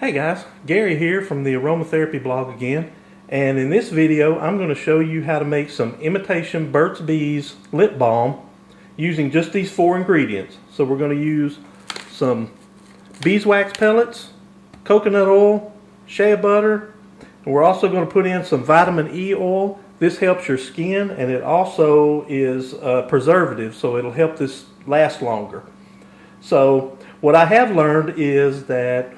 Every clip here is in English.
Hey guys, Gary here from the Aromatherapy blog again, and in this video I'm going to show you how to make some imitation Burt's Bees lip balm using just these four ingredients. So we're going to use some beeswax pellets, coconut oil, shea butter, and we're also going to put in some vitamin E oil. This helps your skin, and it also is a preservative, so it'll help this last longer. So what I have learned is that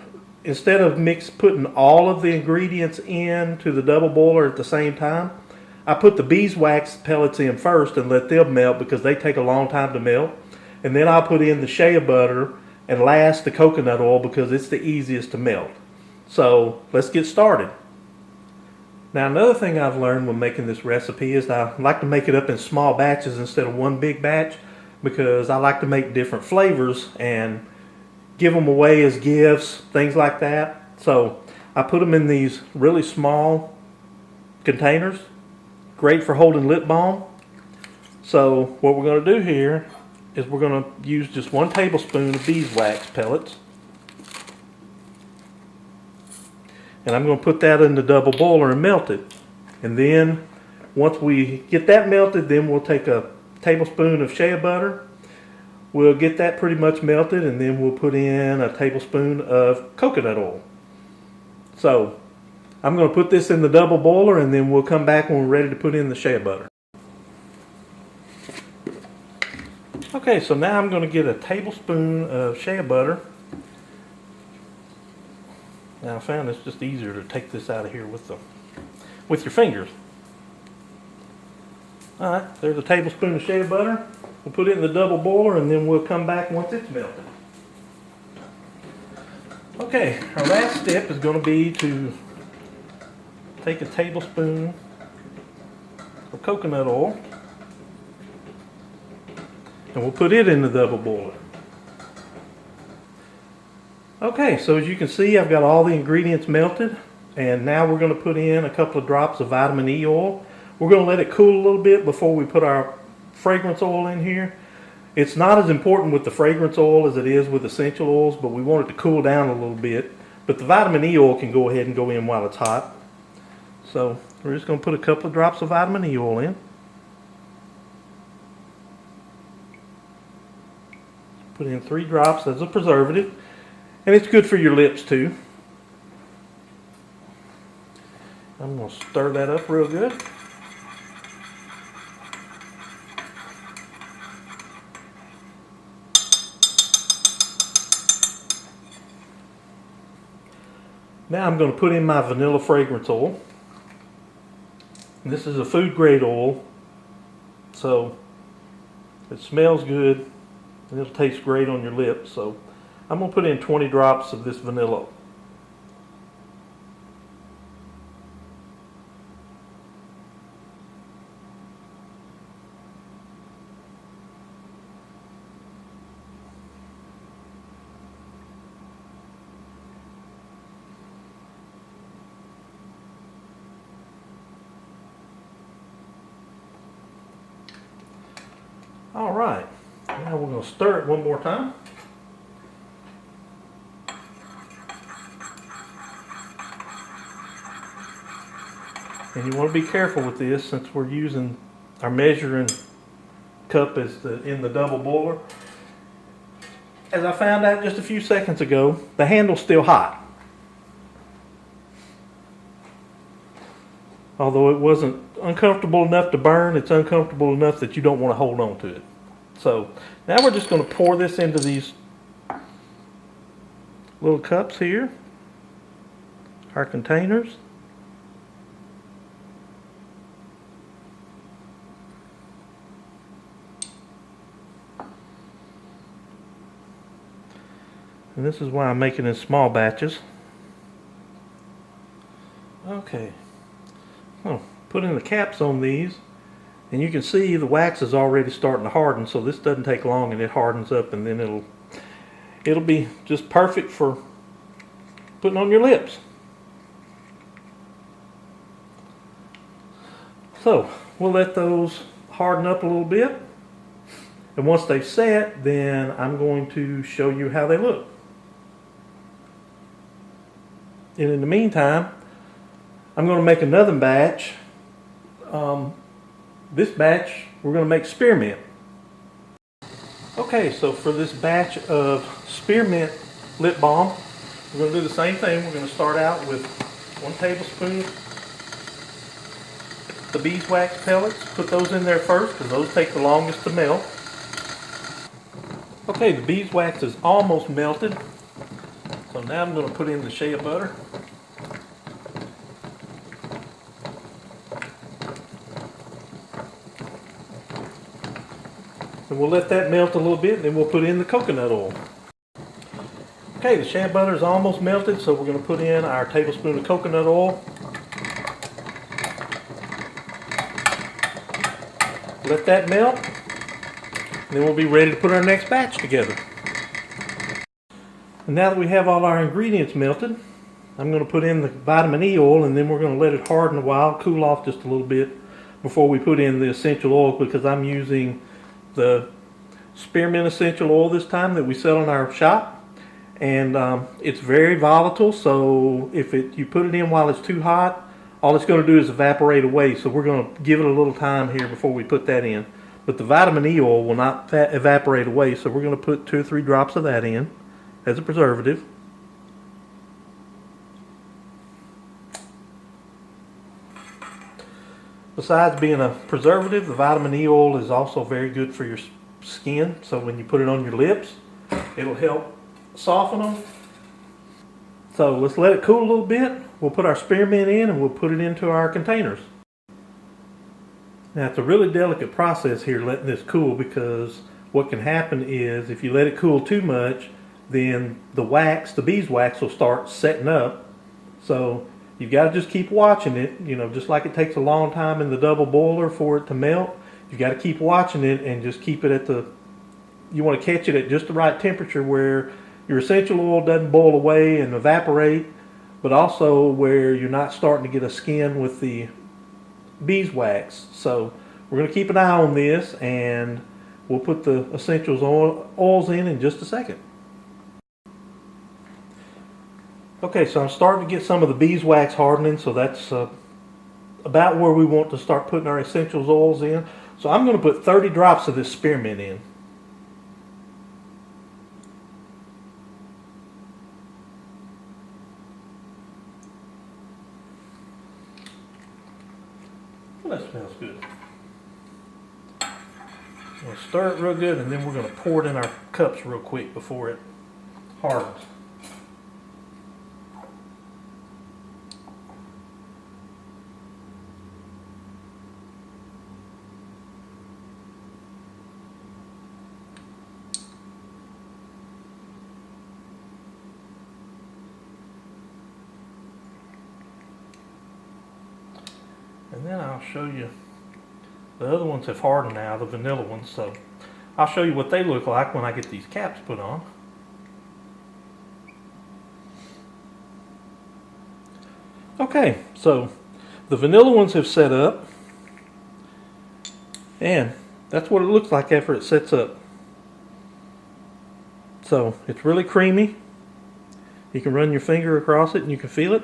instead of putting all of the ingredients into the double boiler at the same time, I put the beeswax pellets in first and let them melt because they take a long time to melt. And then I'll put in the shea butter and last the coconut oil because it's the easiest to melt. So let's get started. Now another thing I've learned when making this recipe is I like to make it up in small batches instead of one big batch because I like to make different flavors and give them away as gifts, things like that. So I put them in these really small containers, great for holding lip balm. So what we're going to do here is we're going to use just 1 tablespoon of beeswax pellets, and I'm going to put that in the double boiler and melt it. And then once we get that melted, then we'll take a tablespoon of shea butter. We'll get that pretty much melted, and then we'll put in a tablespoon of coconut oil. So I'm going to put this in the double boiler, and then we'll come back when we're ready to put in the shea butter. Okay, so now I'm going to get a tablespoon of shea butter. Now I found it's just easier to take this out of here with your fingers. Alright, there's a tablespoon of shea butter. We'll put it in the double boiler, and then we'll come back once it's melted. Okay, our last step is going to be to take a tablespoon of coconut oil, and we'll put it in the double boiler. Okay, so as you can see, I've got all the ingredients melted, and now we're going to put in a couple of drops of vitamin E oil. We're going to let it cool a little bit before we put our fragrance oil in here. It's not as important with the fragrance oil as it is with essential oils, but we want it to cool down a little bit. But the vitamin E oil can go ahead and go in while it's hot. So we're just going to put a couple of drops of vitamin E oil in. Put in 3 drops as a preservative, and it's good for your lips too. I'm going to stir that up real good. Now I'm going to put in my vanilla fragrance oil. And this is a food grade oil, so it smells good and it'll taste great on your lips. So I'm going to put in 20 drops of this vanilla. All right, now we're going to stir it one more time. And you want to be careful with this since we're using our measuring cup as in the double boiler. As I found out just a few seconds ago, the handle's still hot. Although it wasn't uncomfortable enough to burn, it's uncomfortable enough that you don't want to hold on to it. So now we're just going to pour this into these little cups here, our containers. And this is why I'm making it in small batches. Okay. Oh, put in the caps on these, and you can see the wax is already starting to harden, so this doesn't take long and it hardens up, and then it'll be just perfect for putting on your lips. So we'll let those harden up a little bit, And once they've set, then I'm going to show you how they look. And in the meantime, I'm going to make another batch. This batch, we're going to make spearmint. Okay, so for this batch of spearmint lip balm, we're going to do the same thing. We're going to start out with 1 tablespoon the beeswax pellets. Put those in there first because those take the longest to melt. Okay, the beeswax is almost melted. So now I'm going to put in the shea butter. And we'll let that melt a little bit, and then we'll put in the coconut oil. Okay, the shea butter is almost melted, so we're going to put in our tablespoon of coconut oil. Let that melt, and then we'll be ready to put our next batch together. And now that we have all our ingredients melted, I'm going to put in the vitamin E oil, and then we're going to let it harden a while, cool off just a little bit before we put in the essential oil, because I'm using the spearmint essential oil this time that we sell in our shop, and it's very volatile, so if you put it in while it's too hot, all it's going to do is evaporate away. So we're going to give it a little time here before we put that in. But the vitamin E oil will not evaporate away, so we're going to put 2 or 3 drops of that in as a preservative. Besides being a preservative, the vitamin E oil is also very good for your skin. So when you put it on your lips, it'll help soften them. So let's let it cool a little bit. We'll put our spearmint in and we'll put it into our containers. Now it's a really delicate process here letting this cool, because what can happen is if you let it cool too much, then the beeswax will start setting up. So you've got to just keep watching it, just like it takes a long time in the double boiler for it to melt. You've got to keep watching it and just keep it you want to catch it at just the right temperature where your essential oil doesn't boil away and evaporate, but also where you're not starting to get a skin with the beeswax. So we're going to keep an eye on this, and we'll put the essentials oils in just a second. Okay, so I'm starting to get some of the beeswax hardening, so that's about where we want to start putting our essentials oils in. So I'm going to put 30 drops of this spearmint in. Well, that smells good. We'll stir it real good, and then we're going to pour it in our cups real quick before it hardens. And then I'll show you, the other ones have hardened now, the vanilla ones, so I'll show you what they look like when I get these caps put on. Okay, so the vanilla ones have set up, and that's what it looks like after it sets up. So it's really creamy. You can run your finger across it and you can feel it.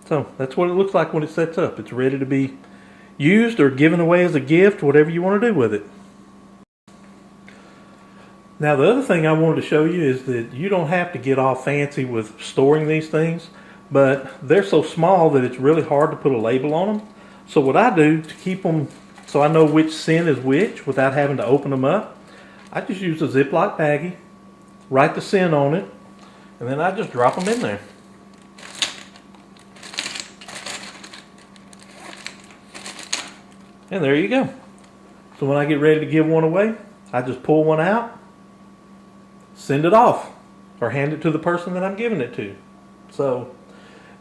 So that's what it looks like when it sets up. It's ready to be used or given away as a gift, whatever you want to do with it. Now the other thing I wanted to show you is that you don't have to get all fancy with storing these things, but they're so small that it's really hard to put a label on them. So what I do to keep them so I know which scent is which without having to open them up, I just use a Ziploc baggie, write the scent on it, and then I just drop them in there. And there you go. So when I get ready to give one away, I just pull one out, send it off, or hand it to the person that I'm giving it to. So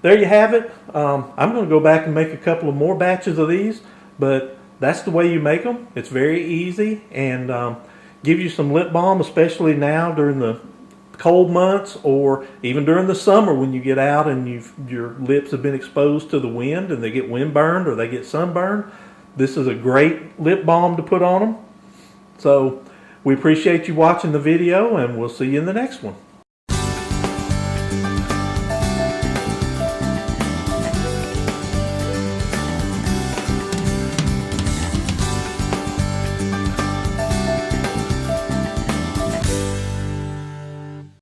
there you have it. I'm going to go back and make a couple of more batches of these, but that's the way you make them. It's very easy, and give you some lip balm, especially now during the cold months, or even during the summer when you get out and your lips have been exposed to the wind and they get windburned or they get sunburned. This is a great lip balm to put on them. So We appreciate you watching the video, and we'll see you in the next one.